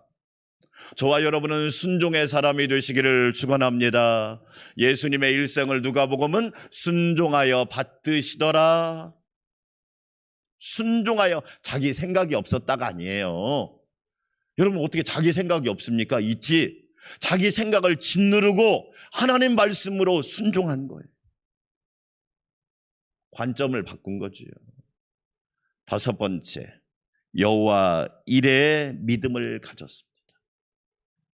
저와 여러분은 순종의 사람이 되시기를 축원합니다. 예수님의 일생을 누가복음은 순종하여 받드시더라. 순종하여, 자기 생각이 없었다가 아니에요. 여러분 어떻게 자기 생각이 없습니까? 있지. 자기 생각을 짓누르고 하나님 말씀으로 순종한 거예요. 관점을 바꾼 거지요. 5번째, 여호와 이레의 믿음을 가졌습니다.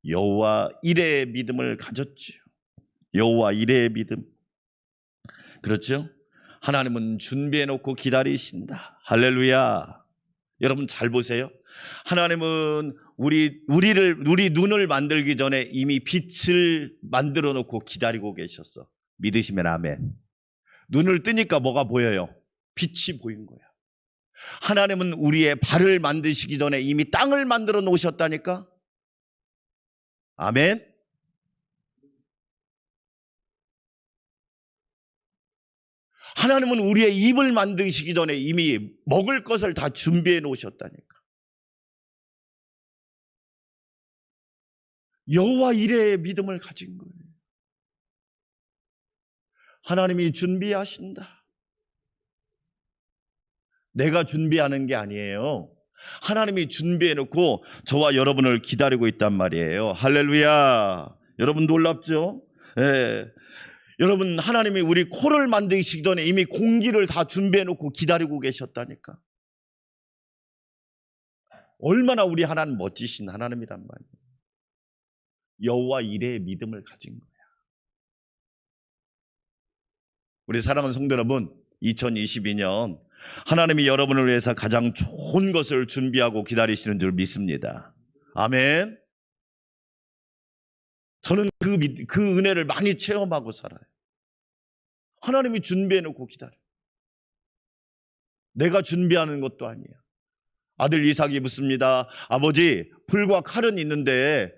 여호와 이레의 믿음을 가졌지요. 여호와 이레의 믿음. 그렇죠? 하나님은 준비해놓고 기다리신다. 할렐루야. 여러분 잘 보세요. 하나님은 우리 눈을 만들기 전에 이미 빛을 만들어 놓고 기다리고 계셨어. 믿으시면 아멘. 눈을 뜨니까 뭐가 보여요? 빛이 보인 거야. 하나님은 우리의 발을 만드시기 전에 이미 땅을 만들어 놓으셨다니까. 아멘. 하나님은 우리의 입을 만드시기 전에 이미 먹을 것을 다 준비해 놓으셨다니까. 여호와 이레의 믿음을 가진 거예요. 하나님이 준비하신다. 내가 준비하는 게 아니에요. 하나님이 준비해 놓고 저와 여러분을 기다리고 있단 말이에요. 할렐루야. 여러분 놀랍죠? 예. 여러분 하나님이 우리 코를 만드시기 전에 이미 공기를 다 준비해 놓고 기다리고 계셨다니까. 얼마나 우리 하나님 멋지신 하나님이란 말이에요. 여호와 이레의 믿음을 가진 거야. 우리 사랑하는 성도 여러분, 2022년 하나님이 여러분을 위해서 가장 좋은 것을 준비하고 기다리시는 줄 믿습니다. 아멘. 저는 그 은혜를 많이 체험하고 살아요. 하나님이 준비해놓고 기다려. 내가 준비하는 것도 아니에요. 아들 이삭이 묻습니다. 아버지, 불과 칼은 있는데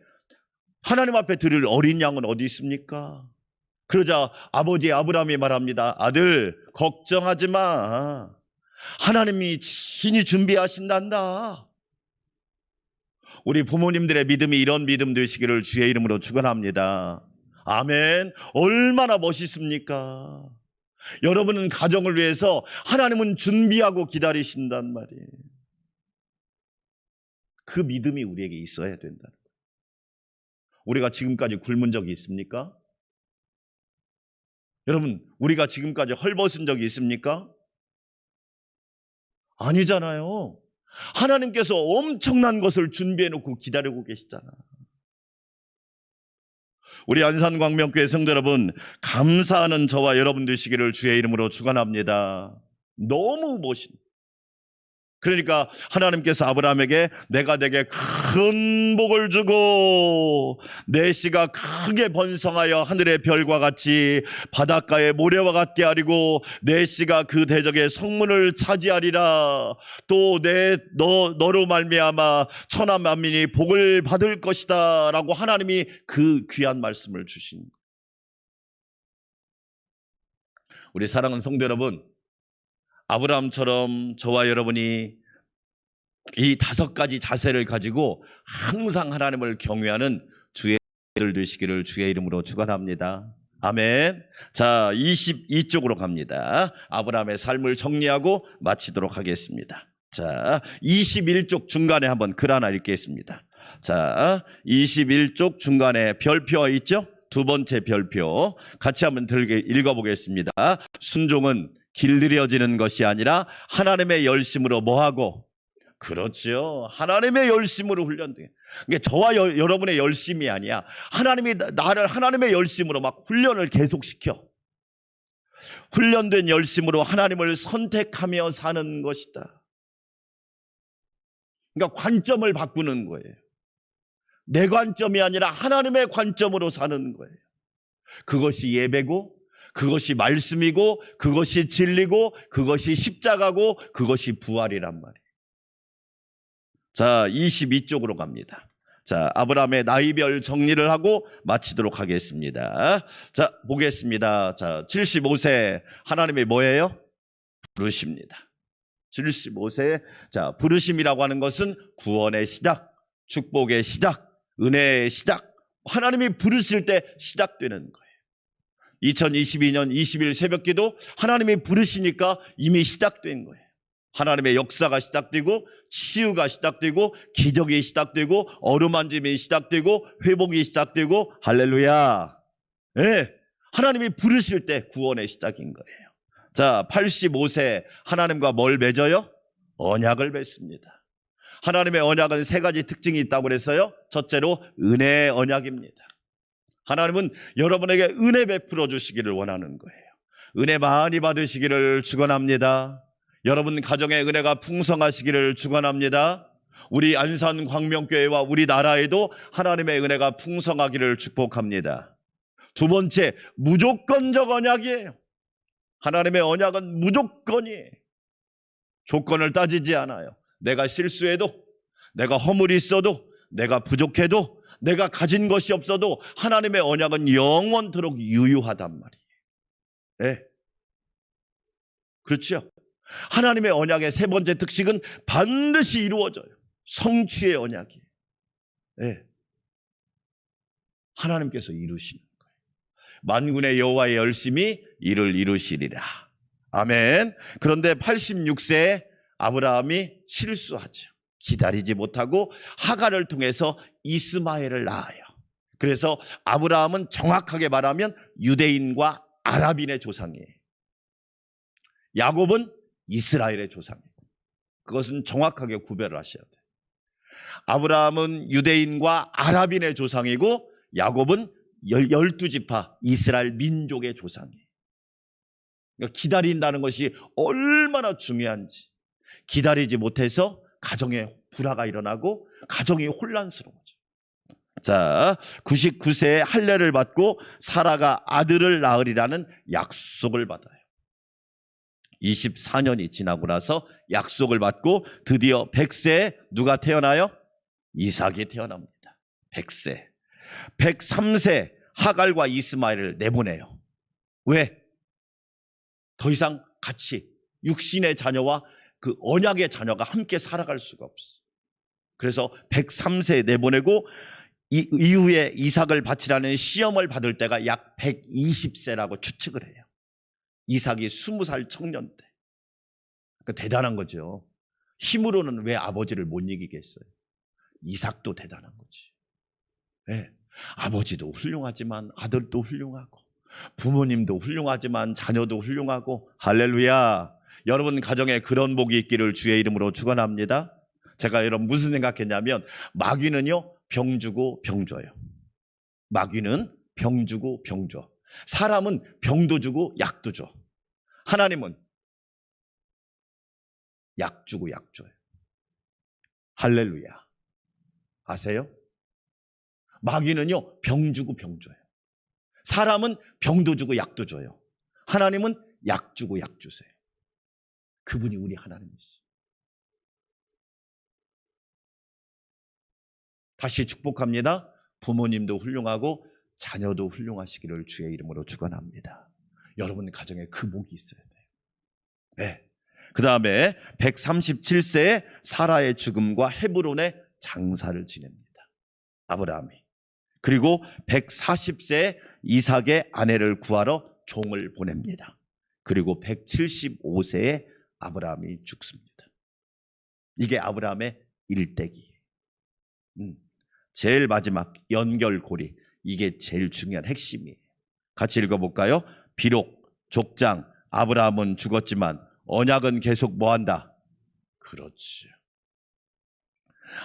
하나님 앞에 드릴 어린 양은 어디 있습니까? 그러자 아버지 아브라함이 말합니다. 아들, 걱정하지 마. 하나님이 친히 준비하신단다. 우리 부모님들의 믿음이 이런 믿음 되시기를 주의 이름으로 축원합니다. 아멘. 얼마나 멋있습니까? 여러분은 가정을 위해서 하나님은 준비하고 기다리신단 말이에요. 그 믿음이 우리에게 있어야 된다는 거예요. 우리가 지금까지 굶은 적이 있습니까? 여러분, 우리가 지금까지 헐벗은 적이 있습니까? 아니잖아요. 하나님께서 엄청난 것을 준비해 놓고 기다리고 계시잖아. 우리 안산광명교회 성도 여러분, 감사하는 저와 여러분 되시기를 주의 이름으로 축원합니다. 너무 멋있. 그러니까 하나님께서 아브라함에게 내가 내게 큰 복을 주고 내 씨가 크게 번성하여 하늘의 별과 같이 바닷가의 모래와 같게 하리고 내 씨가 그 대적의 성문을 차지하리라. 또 너로 말미암아 천하 만민이 복을 받을 것이다 라고 하나님이 그 귀한 말씀을 주신. 우리 사랑하는 성도 여러분, 아브라함처럼 저와 여러분이 이 5가지 자세를 가지고 항상 하나님을 경외하는 주의 들 되시기를 주의 이름으로 축원합니다. 아멘. 자, 22쪽으로 갑니다. 아브라함의 삶을 정리하고 마치도록 하겠습니다. 자, 21쪽 중간에 한번 글 하나 읽겠습니다. 자, 21쪽 중간에 별표 있죠? 두 번째 별표 같이 한번 읽어보겠습니다. 순종은 길들여지는 것이 아니라 하나님의 열심으로 뭐하고? 그렇죠. 하나님의 열심으로 훈련돼. 그러니까 저와 여러분의 열심이 아니야. 하나님이 나를 하나님의 열심으로 막 훈련을 계속시켜. 훈련된 열심으로 하나님을 선택하며 사는 것이다. 그러니까 관점을 바꾸는 거예요. 내 관점이 아니라 하나님의 관점으로 사는 거예요. 그것이 예배고, 그것이 말씀이고, 그것이 진리고, 그것이 십자가고, 그것이 부활이란 말이에요. 자, 22쪽으로 갑니다. 자, 아브라함의 나이별 정리를 하고 마치도록 하겠습니다. 자, 보겠습니다. 자, 75세 하나님의 뭐예요? 부르십니다. 75세. 자, 부르심이라고 하는 것은 구원의 시작, 축복의 시작, 은혜의 시작. 하나님이 부르실 때 시작되는 거예요. 2022년 20일 새벽기도 하나님이 부르시니까 이미 시작된 거예요. 하나님의 역사가 시작되고 치유가 시작되고 기적이 시작되고 어루만짐이 시작되고 회복이 시작되고 할렐루야. 네, 하나님이 부르실 때 구원의 시작인 거예요. 자, 85세 하나님과 뭘 맺어요? 언약을 맺습니다. 하나님의 언약은 3가지 특징이 있다고 그랬어요. 첫째로 은혜의 언약입니다. 하나님은 여러분에게 은혜 베풀어 주시기를 원하는 거예요. 은혜 많이 받으시기를 축원합니다. 여러분 가정의 은혜가 풍성하시기를 축원합니다. 우리 안산 광명교회와 우리나라에도 하나님의 은혜가 풍성하기를 축복합니다. 두 번째, 무조건적 언약이에요. 하나님의 언약은 무조건이에요. 조건을 따지지 않아요. 내가 실수해도, 내가 허물이 있어도, 내가 부족해도, 내가 가진 것이 없어도 하나님의 언약은 영원토록 유효하단 말이에요. 네. 그렇죠? 하나님의 언약의 3번째 특식은 반드시 이루어져요. 성취의 언약이에요. 네. 하나님께서 이루시는 거예요. 만군의 여호와의 열심히 이를 이루시리라. 아멘. 그런데 86세에 아브라함이 실수하죠. 기다리지 못하고 하갈을 통해서 이스마엘을 낳아요. 그래서 아브라함은 정확하게 말하면 유대인과 아랍인의 조상이에요. 야곱은 이스라엘의 조상이에요. 그것은 정확하게 구별을 하셔야 돼요. 아브라함은 유대인과 아랍인의 조상이고 야곱은 12지파 이스라엘 민족의 조상이에요. 그러니까 기다린다는 것이 얼마나 중요한지. 기다리지 못해서 가정에 불화가 일어나고 가정이 혼란스러워져. 자, 99세에 할례를 받고 사라가 아들을 낳으리라는 약속을 받아요. 24년이 지나고 나서 약속을 받고 드디어 100세에 누가 태어나요? 이삭이 태어납니다. 100세. 103세 하갈과 이스마엘을 내보내요. 왜? 더 이상 같이 육신의 자녀와 그 언약의 자녀가 함께 살아갈 수가 없어. 그래서 103세에 내보내고 이후에 이삭을 바치라는 시험을 받을 때가 약 120세라고 추측을 해요. 이삭이 20살 청년 때. 그러니까 대단한 거죠. 힘으로는 왜 아버지를 못 이기겠어요? 이삭도 대단한 거지. 네. 아버지도 훌륭하지만 아들도 훌륭하고 부모님도 훌륭하지만 자녀도 훌륭하고 할렐루야. 여러분 가정에 그런 복이 있기를 주의 이름으로 축원합니다. 제가 여러분 무슨 생각했냐면 마귀는요 병 주고 병 줘요. 마귀는 병 주고 병 줘. 사람은 병도 주고 약도 줘. 하나님은 약 주고 약 줘요. 할렐루야. 아세요? 마귀는요, 병 주고 병 줘요. 사람은 병도 주고 약도 줘요. 하나님은 약 주고 약 주세요. 그분이 우리 하나님이시죠. 다시 축복합니다. 부모님도 훌륭하고 자녀도 훌륭하시기를 주의 이름으로 축원합니다. 여러분 가정에 그 복이 있어야 돼요. 네. 그 다음에 137세에 사라의 죽음과 헤브론의 장사를 지냅니다. 아브라함이. 그리고 140세에 이삭의 아내를 구하러 종을 보냅니다. 그리고 175세에 아브라함이 죽습니다. 이게 아브라함의 일대기. 제일 마지막 연결고리. 이게 제일 중요한 핵심이에요. 같이 읽어볼까요? 비록 족장 아브라함은 죽었지만 언약은 계속 뭐한다? 그렇지.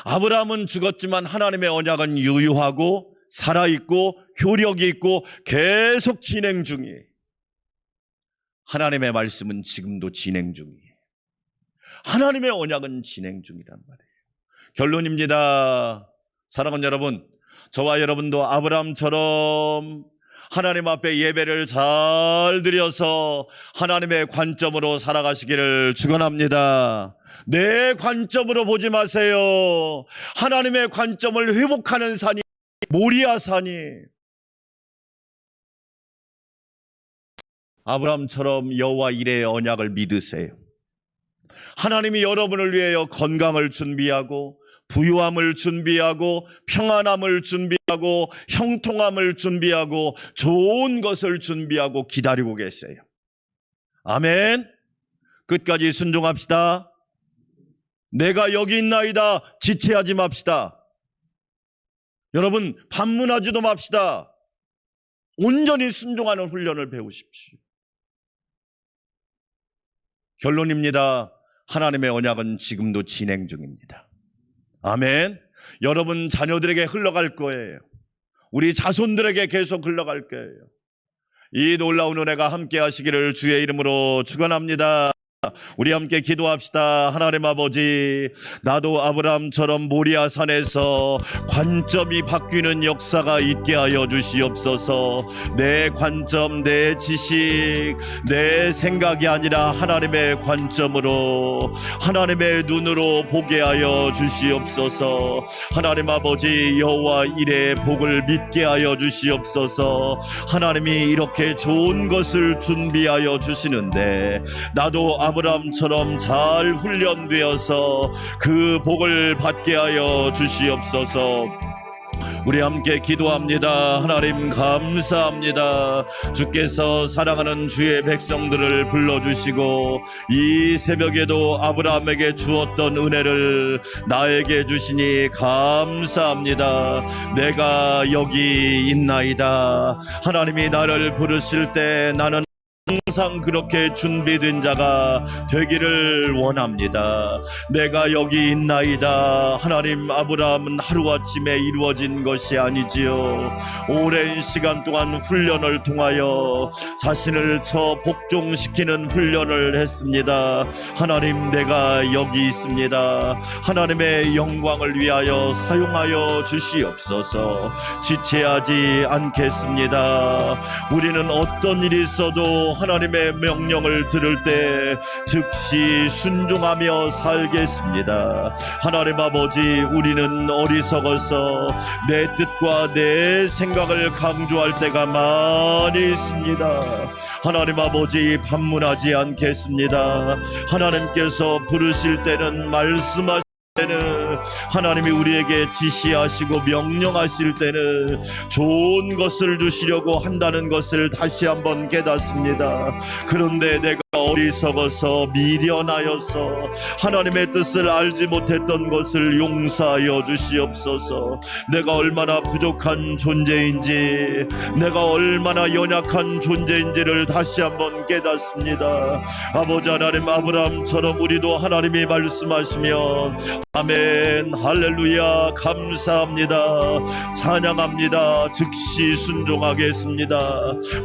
아브라함은 죽었지만 하나님의 언약은 유효하고 살아있고 효력이 있고 계속 진행 중이에요. 하나님의 말씀은 지금도 진행 중이에요. 하나님의 언약은 진행 중이란 말이에요. 결론입니다. 사랑하는 여러분, 저와 여러분도 아브라함처럼 하나님 앞에 예배를 잘 드려서 하나님의 관점으로 살아가시기를 축원합니다. 내 관점으로 보지 마세요. 하나님의 관점을 회복하는 산이 모리아 산이. 아브라함처럼 여호와 이레의 언약을 믿으세요. 하나님이 여러분을 위하여 건강을 준비하고 부유함을 준비하고 평안함을 준비하고 형통함을 준비하고 좋은 것을 준비하고 기다리고 계세요. 아멘. 끝까지 순종합시다. 내가 여기 있나이다 지체하지 맙시다. 여러분 반문하지도 맙시다. 온전히 순종하는 훈련을 배우십시오. 결론입니다. 하나님의 언약은 지금도 진행 중입니다. 아멘. 여러분 자녀들에게 흘러갈 거예요. 우리 자손들에게 계속 흘러갈 거예요. 이 놀라운 은혜가 함께 하시기를 주의 이름으로 축원합니다. 우리 함께 기도합시다. 하나님 아버지, 나도 아브라함처럼 모리아 산에서 관점이 바뀌는 역사가 있게 하여 주시옵소서. 내 관점, 내 지식, 내 생각이 아니라 하나님의 관점으로, 하나님의 눈으로 보게 하여 주시옵소서. 하나님 아버지, 여호와 이레의 복을 믿게 하여 주시옵소서. 하나님이 이렇게 좋은 것을 준비하여 주시는데 나도 아브라함처럼 잘 훈련되어서 그 복을 받게 하여 주시옵소서. 우리 함께 기도합니다. 하나님 감사합니다. 주께서 사랑하는 주의 백성들을 불러주시고 이 새벽에도 아브라함에게 주었던 은혜를 나에게 주시니 감사합니다. 내가 여기 있나이다. 하나님이 나를 부르실 때 나는 항상 그렇게 준비된 자가 되기를 원합니다. 내가 여기 있나이다. 하나님, 아브라함은 하루아침에 이루어진 것이 아니지요. 오랜 시간 동안 훈련을 통하여 자신을 복종시키는 훈련을 했습니다. 하나님, 내가 여기 있습니다. 하나님의 영광을 위하여 사용하여 주시옵소서. 지체하지 않겠습니다. 우리는 어떤 일이 있어도 하나님의 명령을 들을 때 즉시 순종하며 살겠습니다. 하나님 아버지, 우리는 어리석어서 내 뜻과 내 생각을 강조할 때가 많이 있습니다. 하나님 아버지, 반문하지 않겠습니다. 하나님께서 부르실 때는 말씀하실 때는, 하나님이 우리에게 지시하시고 명령하실 때는 좋은 것을 주시려고 한다는 것을 다시 한번 깨닫습니다. 그런데 내가 어리석어서 미련하여서 하나님의 뜻을 알지 못했던 것을 용서하여 주시옵소서. 내가 얼마나 부족한 존재인지, 내가 얼마나 연약한 존재인지를 다시 한번 깨닫습니다. 아버지 하나님, 아브라함처럼 우리도 하나님이 말씀하시면 아멘, 할렐루야, 감사합니다, 찬양합니다. 즉시 순종하겠습니다.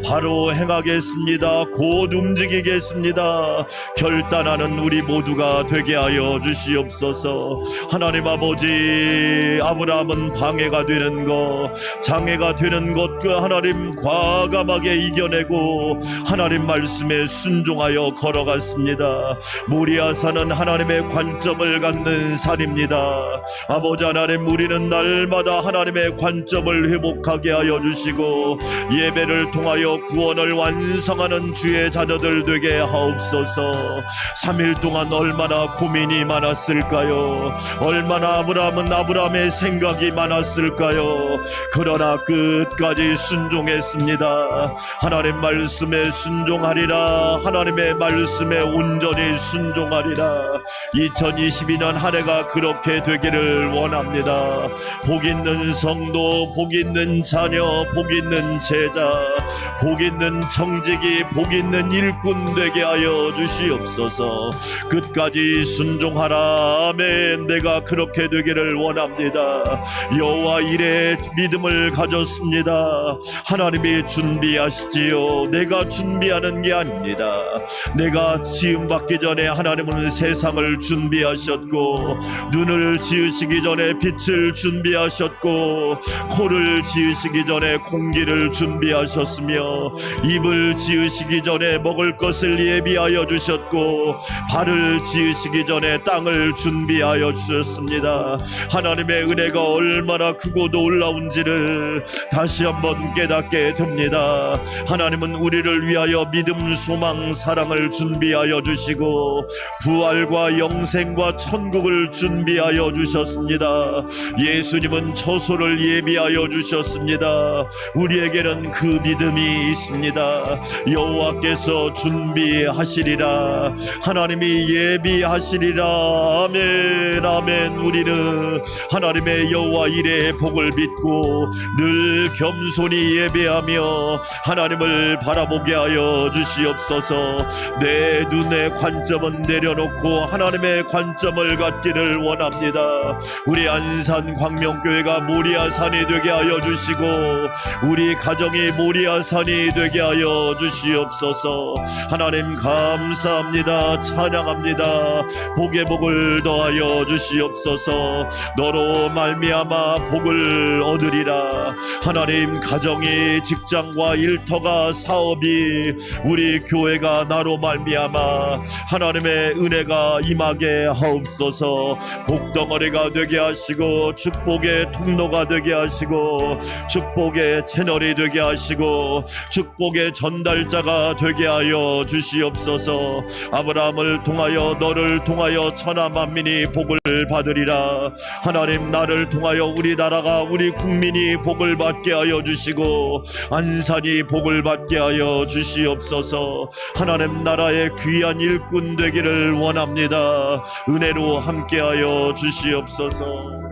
바로 행하겠습니다. 곧 움직이겠습니다. 결단하는 우리 모두가 되게 하여 주시옵소서. 하나님 아버지, 아브라함은 방해가 되는 것, 장애가 되는 것, 그 하나님 과감하게 이겨내고 하나님 말씀에 순종하여 걸어갔습니다. 모리아산은 하나님의 관점을 갖는 산입니다. 아버지 하나님, 우리는 날마다 하나님의 관점을 회복하게 하여 주시고 예배를 통하여 구원을 완성하는 주의 자녀들 되게 하옵소서. 3일 동안 얼마나 고민이 많았을까요? 얼마나 아브라함의 생각이 많았을까요? 그러나 끝까지 순종했습니다. 하나님 말씀에 순종하리라. 하나님의 말씀에 온전히 순종하리라. 2022년 한 해가 그렇게 되기를 원합니다. 복 있는 성도, 복 있는 자녀, 복 있는 제자, 복 있는 청지기, 복 있는 일꾼 되게 하여 주시옵소서. 끝까지 순종하라. 아멘. 내가 그렇게 되기를 원합니다. 여호와 일에 믿음을 가졌습니다. 하나님이 준비하시지요. 내가 준비하는 게 아닙니다. 내가 지음받기 전에 하나님은 세상을 준비하셨고, 눈을 지으시기 전에 빛을 준비하셨고, 코를 지으시기 전에 공기를 준비하셨으며, 입을 지으시기 전에 먹을 것을 예비하여 주셨고, 발을 지으시기 전에 땅을 준비하여 주셨습니다. 하나님의 은혜가 얼마나 크고 놀라운지를 다시 한번 깨닫게 됩니다. 하나님은 우리를 위하여 믿음, 소망, 사랑을 준비하여 주시고 부활과 영생과 천국을 준비하여 주셨습니다. 예수님은 처소를 예비하여 주셨습니다. 우리에게는 그 믿음이 있습니다. 여호와께서 준비하시리라. 하나님이 예비하시리라. 아멘, 아멘. 우리는 하나님의 여호와 일의 복을 믿고 늘 겸손히 예배하며 하나님을 바라보게 하여 주시옵소서. 내 눈의 관점은 내려놓고 하나님의 관점을 갖기를 원합니다. 우리 안산 광명교회가 모리아산이 되게 하여 주시고 우리 가정이 모리아산이 되게 하여 주시옵소서. 하나님 감사합니다. 찬양합니다. 복의 복을 더하여 주시옵소서. 너로 말미암아 복을 얻으리라. 하나님, 가정이, 직장과 일터가, 사업이, 우리 교회가 나로 말미암아 하나님의 은혜가 임하게 하옵소서. 복덩어리가 되게 하시고 축복의 통로가 되게 하시고 축복의 채널이 되게 하시고 축복의 전달자가 되게 하여 주시옵소서. 아브라함을 통하여, 너를 통하여 천하 만민이 복을 받으리라. 하나님, 나를 통하여 우리 나라가, 우리 국민이 복을 받게 하여 주시고 안산이 복을 받게 하여 주시옵소서. 하나님 나라의 귀한 일꾼 되기를 원합니다. 은혜로 함께하여 주시옵소서.